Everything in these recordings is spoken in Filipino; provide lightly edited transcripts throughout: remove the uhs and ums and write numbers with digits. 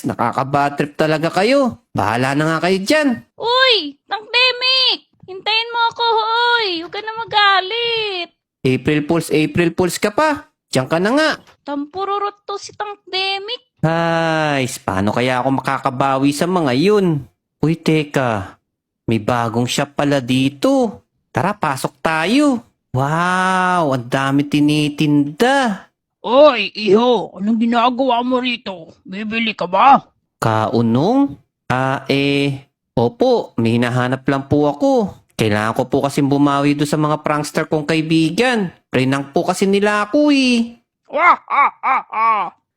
guys, nakaka-bad trip talaga kayo. Bahala na nga kayo dyan. Uy! Tangdemic! Hintayin mo ako, hoy! Huwag ka na magalit! April Fools ka pa. Diyan ka na nga. Tampururot to si Tangdemic. Ay, paano kaya ako makakabawi sa mga yun? Uy, teka. May bagong shop pala dito. Tara, pasok tayo. Wow, ang dami tinitinda. Oy, iho, anong ginagawa mo rito? Bibili ka ba? Kaunong? Opo, may hinahanap lang po ako. Kailangan ko po kasing bumawi doon sa mga prankster kong kaibigan. Prank po kasi nila ako eh.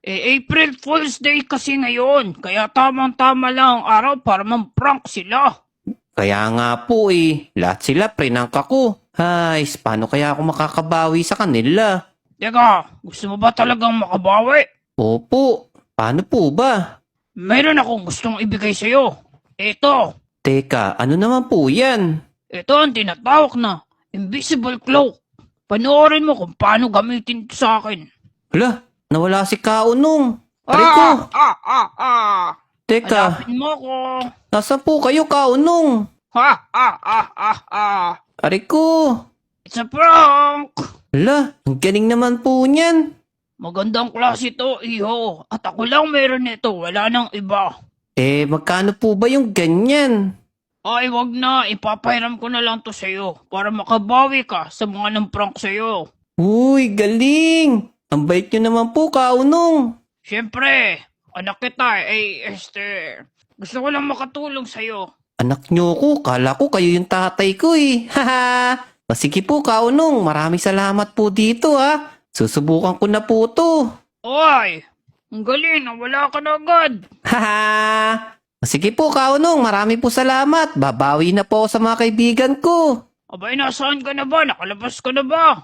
April Fool's Day kasi ngayon, kaya tamang-tama lang ang araw para mam-prank sila. Kaya nga po eh, lahat sila prank ako. Ay, paano kaya ako makakabawi sa kanila? Teka, gusto mo ba talagang makabawi? Opo, paano po ba? Mayroon akong gustong ibigay sa'yo. Ito, Teka, ano naman po yan? ito ang tinatawag na invisible cloak. Panoorin mo kung paano gamitin ito sa akin. Hala, nawala si Kaunong. Aray ko, teka, Hanapin mo ko. nasaan po kayo Kaunong? Aray ko, It's a prank. hala, ang galing naman po niyan. Magandang klase ito, iho. At ako lang meron nito, wala nang iba. Magkano po ba yung ganyan? Ay, wag na. Ipapahiram ko na lang to sa'yo para makabawi ka sa mga nang prank sa'yo. Uy, galing! Ang bait nyo naman po, Kaunong. Siyempre, anak kita, gusto ko lang makatulong sa'yo. Anak nyo ko, kala ko kayo yung tatay ko eh. Haha! Sige po, Kaunong, maraming salamat po dito ha. Susubukan ko na po to. Oy, ang galing, wala ka na agad. Haha! Sige po, Kaunong, marami po salamat. Babawi na po ako sa mga kaibigan ko. Abay, nasaan ka na ba? Nakalabas ka na ba?